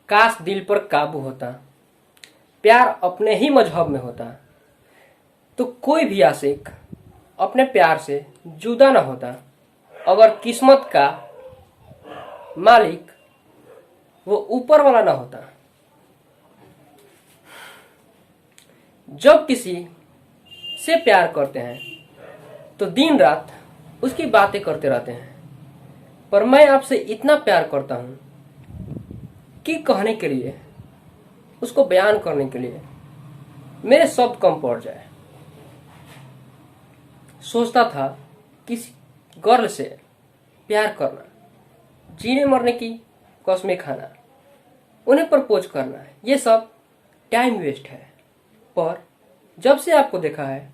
काश दिल पर काबू होता, प्यार अपने ही मजहब में होता, तो कोई भी आशिक अपने प्यार से जुदा ना होता। अगर किस्मत का मालिक वो ऊपर वाला ना होता। जब किसी से प्यार करते हैं तो दिन रात उसकी बातें करते रहते हैं, पर मैं आपसे इतना प्यार करता हूं कि कहने के लिए, उसको बयान करने के लिए मेरे शब्द कम पड़ जाए। सोचता था किसी गर्ल से प्यार करना, जीने मरने की कस्में खाना, उन्हें प्रपोज करना, ये सब टाइम वेस्ट है। पर जब से आपको देखा है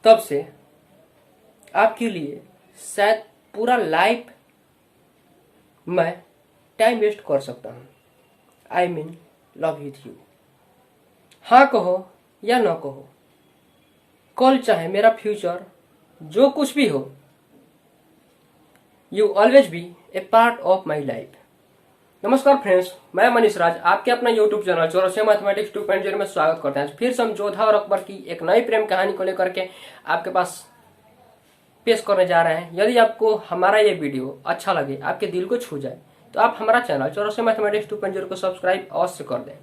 तब से आपके लिए शायद पूरा लाइफ मैं टाइम वेस्ट कर सकता हूँ। I mean love with you. हाँ कहो या ना कहो, कल चाहे मेरा फ्यूचर जो कुछ भी हो, you always be A part of my life. नमस्कार फ्रेंड्स, मैं मनीष राज आपके अपना यूट्यूब चैनल चौरसिया मैथमेटिक्स 2.0 में स्वागत करते हैं। फिर से हम जोधा और अकबर की एक नई प्रेम कहानी को लेकर के आपके पास पेश करने जा रहे हैं। यदि आपको हमारा ये वीडियो अच्छा लगे, आपके दिल को छू जाए, तो आप हमारा चैनल चौरसिया मैथमेटिक्स 2.0 को सब्सक्राइब अवश्य कर दें।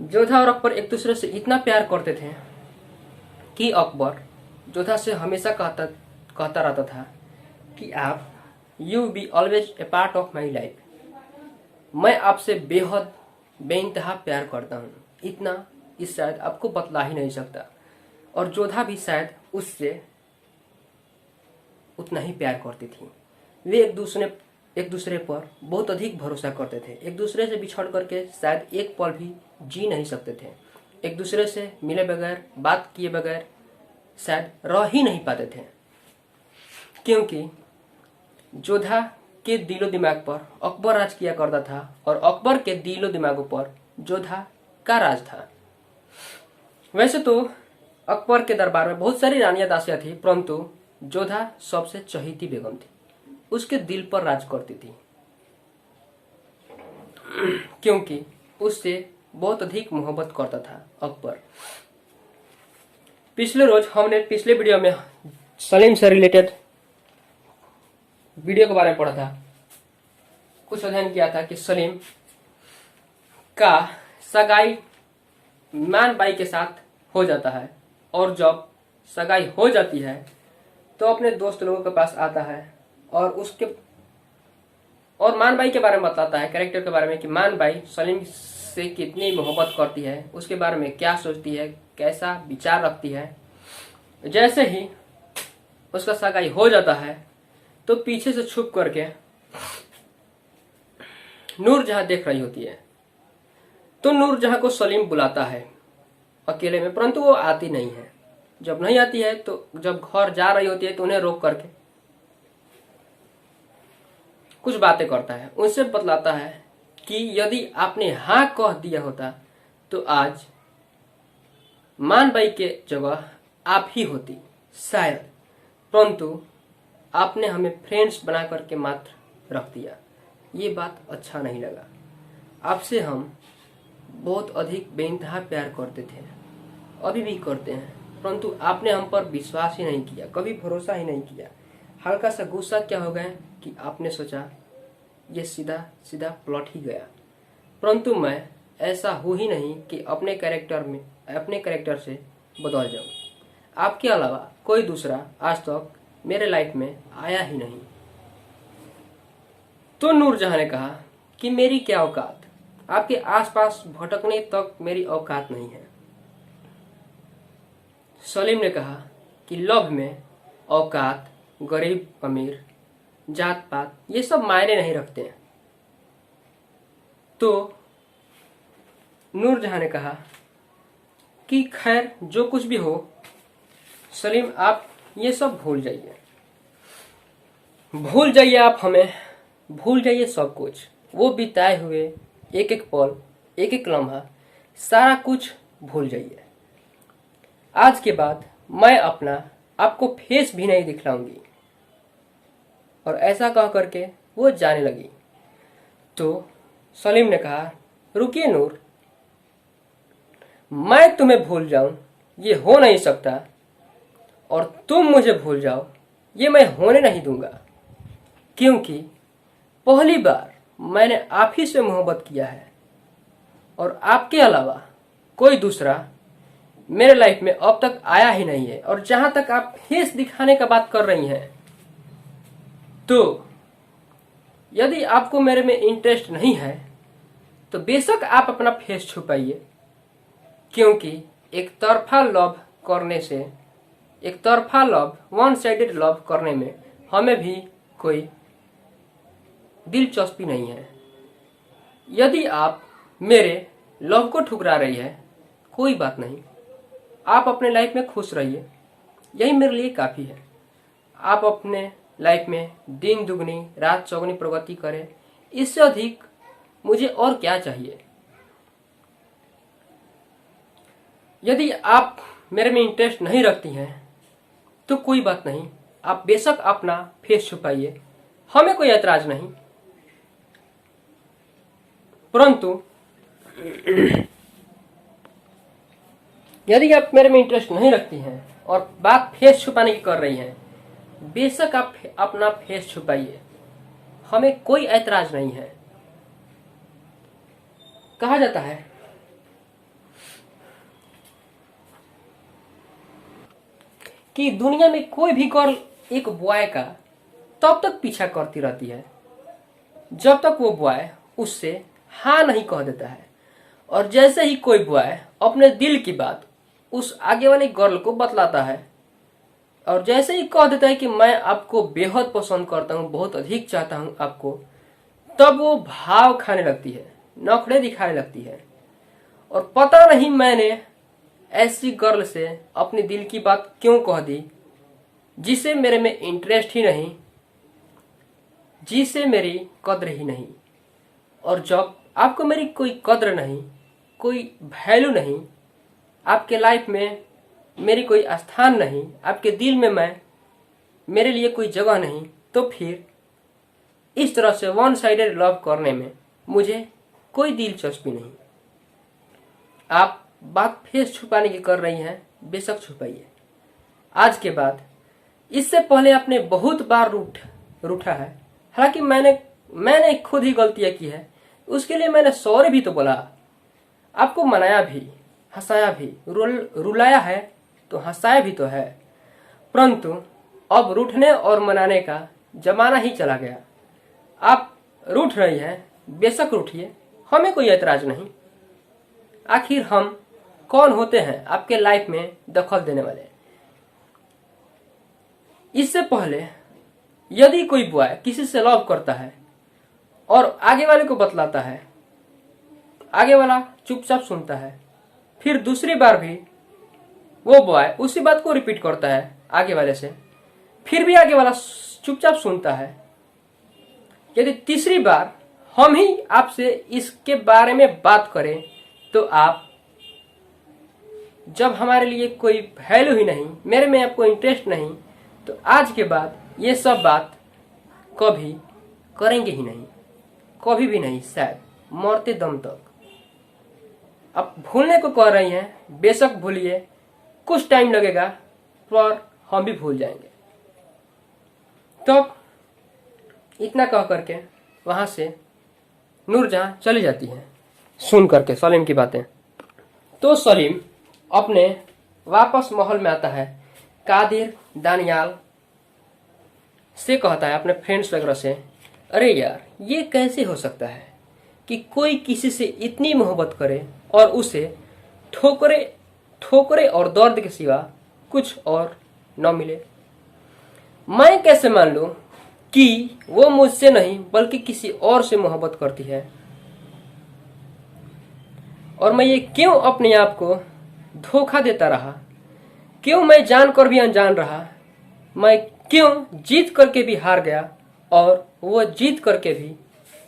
जोधा और अकबर एक दूसरे से इतना प्यार करते थे कि अकबर जोधा से हमेशा कहता रहता था कि आप you be always a part of my life. मैं आपसे बेहद बेइंतहा प्यार करता हूँ, इतना इस शायद आपको बतला ही नहीं सकता। और जोधा भी शायद उससे उतना ही प्यार करती थी। वे एक दूसरे पर बहुत अधिक भरोसा करते थे। एक दूसरे से बिछड़ करके शायद एक पल भी जी नहीं सकते थे। एक दूसरे से मिले बगैर, बात किए बगैर शायद रह ही नहीं पाते थे, क्योंकि जोधा के दिलो दिमाग पर अकबर राज किया करता था और अकबर के दिलो दिमागों पर जोधा का राज था। वैसे तो अकबर के दरबार में बहुत सारी रानियां दासियां थी, परंतु जोधा सबसे चहेती बेगम थी। उसके दिल पर राज करती थी, क्योंकि उससे बहुत अधिक मोहब्बत करता था अकबर। पिछले वीडियो में सलीम से रिलेटेड वीडियो के बारे में पढ़ा था, कुछ अध्ययन किया था कि सलीम का सगाई मान बाई के साथ हो जाता है, और जब सगाई हो जाती है तो अपने दोस्त लोगों के पास आता है और मान बाई के बारे में बताता है, कैरेक्टर के बारे में, कि मान बाई सलीम से कितनी मोहब्बत करती है, उसके बारे में क्या सोचती है, कैसा विचार रखती है। जैसे ही उसका सगाई हो जाता है तो पीछे से छुप करके नूरजहां देख रही होती है, तो नूरजहां को सलीम बुलाता है अकेले में, परंतु वो आती नहीं है। जब नहीं आती है तो जब घर जा रही होती है तो उन्हें रोक करके कुछ बातें करता है। उनसे बतलाता है कि यदि आपने हाँ कह दिया होता तो आज मान बाई के जगह आप ही होती शायद, परंतु आपने हमें फ्रेंड्स बना करके मात्र रख दिया। ये बात अच्छा नहीं लगा। आपसे हम बहुत अधिक बेइंतहा प्यार करते थे, अभी भी करते हैं, परंतु आपने हम पर विश्वास ही नहीं किया, कभी भरोसा ही नहीं किया। हल्का सा गुस्सा क्या हो गया कि आपने सोचा ये सीधा सीधा प्लॉट ही गया, परंतु मैं ऐसा हूँ ही नहीं कि अपने कैरेक्टर से बदल जाऊं। आपके अलावा कोई दूसरा आज तक मेरे लाइफ में आया ही नहीं। तो नूरजहां ने कहा कि मेरी क्या औकात, आपके आसपास भटकने तक मेरी औकात नहीं है। सलीम ने कहा कि लव में औकात, गरीब अमीर, जात पात ये सब मायने नहीं रखते हैं। तो नूरजहां ने कहा कि खैर जो कुछ भी हो सलीम, आप ये सब भूल जाइए, आप हमें भूल जाइए सब कुछ। वो बिताए हुए एक एक पल, एक एक लम्हा, सारा कुछ भूल जाइए। आज के बाद मैं अपना आपको फेस भी नहीं दिखलाऊंगी। और ऐसा कह करके वो जाने लगी। तो सलीम ने कहा, रुकिए नूर, मैं तुम्हें भूल जाऊं ये हो नहीं सकता, और तुम मुझे भूल जाओ ये मैं होने नहीं दूंगा, क्योंकि पहली बार मैंने आप ही से मोहब्बत किया है और आपके अलावा कोई दूसरा मेरे लाइफ में अब तक आया ही नहीं है। और जहां तक आप फेस दिखाने का बात कर रही हैं, तो यदि आपको मेरे में इंटरेस्ट नहीं है तो बेशक आप अपना फेस छुपाइए, क्योंकि एक तरफा लव करने से, एक तरफा लव, वन साइडेड लव करने में हमें भी कोई दिलचस्पी नहीं है। यदि आप मेरे लव को ठुकरा रही है, कोई बात नहीं, आप अपने लाइफ में खुश रहिए, यही मेरे लिए काफ़ी है। आप अपने लाइफ में दिन दुगनी रात चौगुनी प्रगति करें, इससे अधिक मुझे और क्या चाहिए। यदि आप मेरे में इंटरेस्ट नहीं रखती हैं तो कोई बात नहीं, आप बेशक अपना फेस छुपाइए, हमें कोई ऐतराज नहीं। परंतु यदि आप मेरे में इंटरेस्ट नहीं रखती हैं और बात फेस छुपाने की कर रही हैं, बेशक आप अपना फेस छुपाइए, हमें कोई ऐतराज नहीं है। कहा जाता है कि दुनिया में कोई भी गर्ल एक बॉय का तब तक पीछा करती रहती है जब तक वो बॉय उससे हाँ नहीं कह देता है। और जैसे ही कोई बॉय अपने दिल की बात उस आगे वाली गर्ल को बतलाता है और जैसे ही कह देता है कि मैं आपको बेहद पसंद करता हूँ, बहुत अधिक चाहता हूँ आपको, तब वो भाव खाने लगती है, नखरे दिखाने लगती है। और पता नहीं मैंने ऐसी गर्ल से अपने दिल की बात क्यों कह दी, जिसे मेरे में इंटरेस्ट ही नहीं, जिसे मेरी कद्र ही नहीं। और जब आपको मेरी कोई कद्र नहीं, कोई वैल्यू नहीं, आपके लाइफ में मेरी कोई स्थान नहीं, आपके दिल में मेरे लिए कोई जगह नहीं, तो फिर इस तरह से वन साइडेड लव करने में मुझे कोई दिलचस्पी नहीं। आप बात फेस छुपाने की कर रही हैं, बेशक छुपाइए। आज के बाद, इससे पहले आपने बहुत बार रूठा है, हालांकि मैंने खुद ही गलतियां की है, उसके लिए मैंने सॉरी भी तो बोला, आपको मनाया भी, हंसाया भी, रुलाया है तो हंसाया भी तो है। परंतु अब रूठने और मनाने का जमाना ही चला गया। आप रूठ रही हैं, बेशक रूठिए, हमें कोई ऐतराज नहीं। आखिर हम कौन होते हैं आपके लाइफ में दखल देने वाले। इससे पहले यदि कोई बॉय किसी से लव करता है और आगे वाले को बतलाता है, आगे वाला चुपचाप सुनता है, फिर दूसरी बार भी वो बॉय उसी बात को रिपीट करता है आगे वाले से, फिर भी आगे वाला चुपचाप सुनता है, यदि तीसरी बार हम ही आपसे इसके बारे में बात करें, तो आप, जब हमारे लिए कोई वैल्यू ही नहीं, मेरे में आपको इंटरेस्ट नहीं, तो आज के बाद ये सब बात कभी करेंगे ही नहीं, कभी भी नहीं, शायद मरते दम तक। अब भूलने को कह रही हैं, बेशक भूलिए, कुछ टाइम लगेगा पर हम भी भूल जाएंगे। तो इतना कह करके वहां से नूरजहां चली जाती है, सुन करके सलीम की बातें। तो सलीम अपने वापस महल में आता है, कादिर दानियाल से कहता है, अपने फ्रेंड्स वगैरह से, अरे यार ये कैसे हो सकता है कि कोई किसी से इतनी मोहब्बत करे और उसे ठोकरे और दर्द के सिवा कुछ और न मिले। मैं कैसे मान लूं कि वो मुझसे नहीं बल्कि किसी और से मोहब्बत करती है, और मैं ये क्यों अपने आप को धोखा देता रहा, क्यों मैं जानकर भी अनजान रहा, मैं क्यों जीत करके भी हार गया और वो जीत करके भी,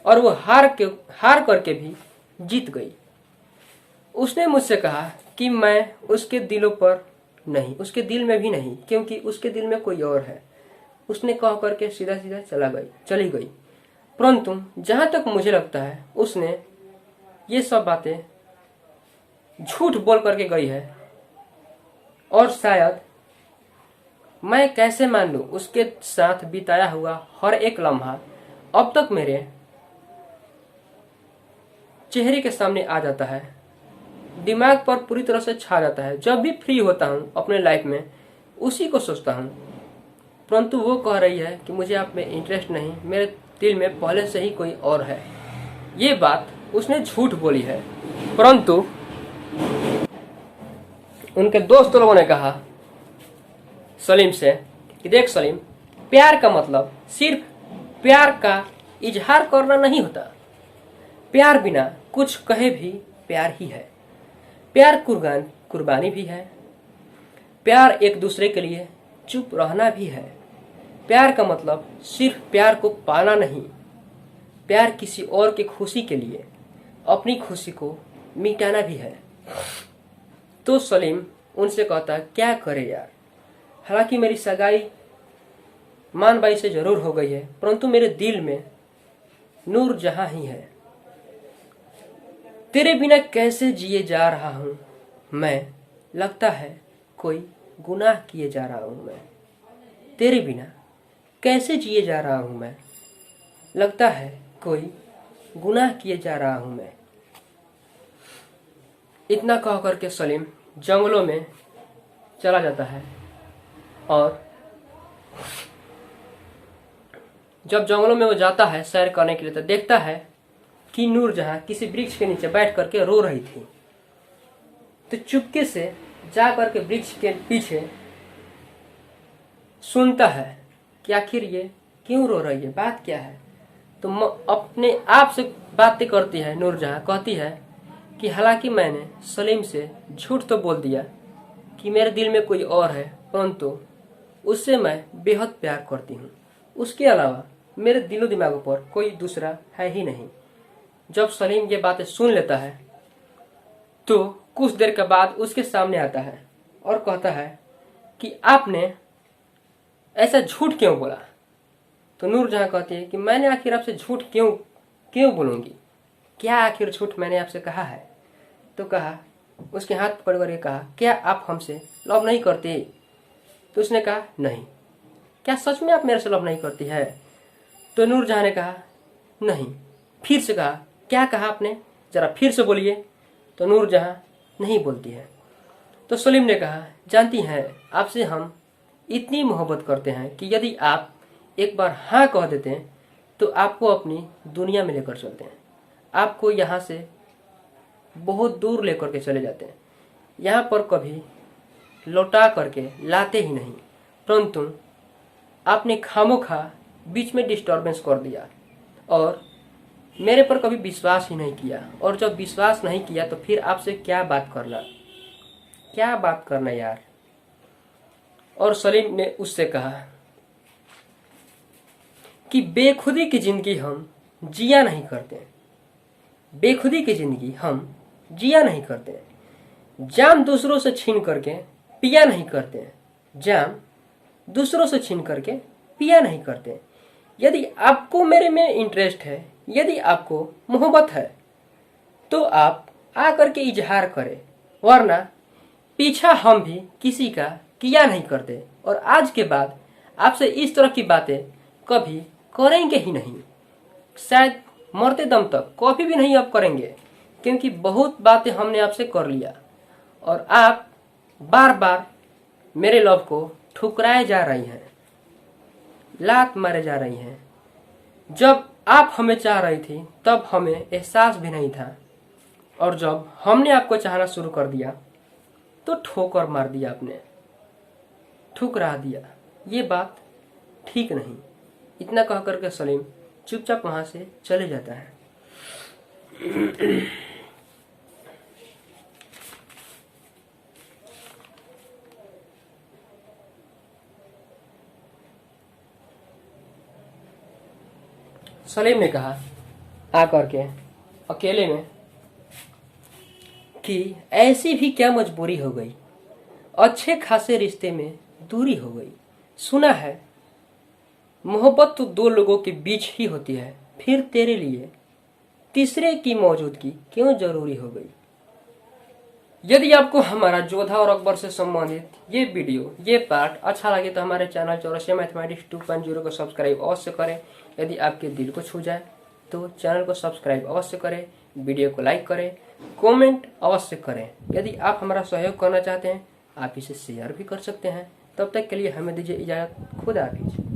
और वो हार करके भी जीत गई। उसने मुझसे कहा कि मैं उसके दिलों पर नहीं, उसके दिल में भी नहीं, क्योंकि उसके दिल में कोई और है। उसने कह करके सीधा सीधा चली गई। परंतु जहां तक मुझे लगता है उसने ये सब बातें झूठ बोल करके गई है, और शायद मैं कैसे मान लूं उसके साथ बिताया हुआ हर एक लम्हा अब तक मेरे चेहरे के सामने आ जाता है, दिमाग पर पूरी तरह से छा जाता है। जब भी फ्री होता हूँ अपने लाइफ में उसी को सोचता हूँ, परंतु वो कह रही है कि मुझे आप में इंटरेस्ट नहीं, मेरे दिल में पहले से ही कोई और है। ये बात उसने झूठ बोली है, परंतु उनके दोस्त लोगों ने कहा सलीम से कि देख सलीम, प्यार का मतलब सिर्फ प्यार का इजहार करना नहीं होता। प्यार बिना कुछ कहे भी प्यार ही है। प्यार कुर्बानी भी है। प्यार एक दूसरे के लिए चुप रहना भी है। प्यार का मतलब सिर्फ प्यार को पाना नहीं, प्यार किसी और की खुशी के लिए अपनी खुशी को मिटाना भी है। तो सलीम उनसे कहता क्या करे यार, हालांकि मेरी सगाई मान बाई से जरूर हो गई है, परंतु मेरे दिल में नूर जहां ही है। तेरे बिना कैसे जिए जा रहा हूं मैं, लगता है कोई गुनाह किए जा रहा हूं मैं। तेरे बिना कैसे जिए जा रहा हूं मैं, लगता है कोई गुनाह किए जा रहा हूं मैं। इतना कह करके सलीम जंगलों में चला जाता है, और जब जंगलों में वो जाता है सैर करने के लिए तो देखता है कि नूरजहां किसी वृक्ष के नीचे बैठ करके रो रही थी। तो चुपके से जा करके वृक्ष के पीछे सुनता है कि आखिर ये क्यों रो रही है, बात क्या है। तो अपने आप से बातें करती है नूरजहां, कहती है कि हालांकि मैंने सलीम से झूठ तो बोल दिया कि मेरे दिल में कोई और है, परंतु उससे मैं बेहद प्यार करती हूँ। उसके अलावा मेरे दिलो दिमाग पर कोई दूसरा है ही नहीं। जब सलीम ये बातें सुन लेता है तो कुछ देर के बाद उसके सामने आता है और कहता है कि आपने ऐसा झूठ क्यों बोला। तो नूरजहां कहती है कि मैंने आखिर आपसे झूठ क्यों बोलूंगी, क्या आखिर झूठ मैंने आपसे कहा है। तो कहा, उसके हाथ पकड़ करके कहा, क्या आप हमसे लव नहीं करते। तो उसने कहा नहीं। क्या सच में आप मेरे से लव नहीं करती है। तो नूरजहां ने कहा नहीं। फिर से कहा, क्या कहा आपने, जरा फिर से बोलिए। तो नूरजहां नहीं बोलती है। तो सलीम ने कहा, जानती हैं आपसे हम इतनी मोहब्बत करते हैं कि यदि आप एक बार हाँ कह देते हैं तो आपको अपनी दुनिया में लेकर चलते हैं, आपको यहाँ से बहुत दूर लेकर के चले जाते हैं, यहाँ पर कभी लौटा करके लाते ही नहीं, परंतु आपने खामोखा बीच में डिस्टर्बेंस कर दिया और मेरे पर कभी विश्वास ही नहीं किया। और जब विश्वास नहीं किया तो फिर आपसे क्या बात करना यार। और सलीम ने उससे कहा कि बेखुदी की जिंदगी हम जिया नहीं करते, बेखुदी की जिंदगी हम जिया नहीं करते। जाम दूसरों से छीन करके पिया नहीं करते, जाम दूसरों से छीन करके पिया नहीं करते। यदि आपको मेरे में इंटरेस्ट है, यदि आपको मोहब्बत है तो आप आकर के इजहार करें, वरना पीछा हम भी किसी का किया नहीं करते। और आज के बाद आपसे इस तरह की बातें कभी करेंगे ही नहीं, शायद मरते दम तक कभी भी नहीं अब करेंगे, क्योंकि बहुत बातें हमने आपसे कर लिया और आप बार बार मेरे लव को ठुकराए जा रही हैं, लात मारे जा रही हैं। जब आप हमें चाह रही थी तब हमें एहसास भी नहीं था, और जब हमने आपको चाहना शुरू कर दिया तो ठोकर मार दिया, आपने ठुकरा दिया। ये बात ठीक नहीं। इतना कह करके सलीम चुपचाप वहां से चले जाता है। सलीम ने कहा आकर के अकेले में कि ऐसी भी क्या मजबूरी हो गई, अच्छे खासे रिश्ते में दूरी हो गई। सुना है मोहब्बत तो दो लोगों के बीच ही होती है, फिर तेरे लिए तीसरे की मौजूदगी क्यों जरूरी हो गई। यदि आपको हमारा जोधा और अकबर से संबंधित ये वीडियो, ये पार्ट अच्छा लगे तो हमारे चैनल चौरसिया मैथमेटिक्स 2.0 को सब्सक्राइब अवश्य करें। यदि आपके दिल को छू जाए तो चैनल को सब्सक्राइब अवश्य करें, वीडियो को लाइक करें, कमेंट अवश्य करें। यदि आप हमारा सहयोग करना चाहते हैं आप इसे शेयर भी कर सकते हैं। तब तक के लिए हमें दीजिए इजाज़त। खुदा हाफिज।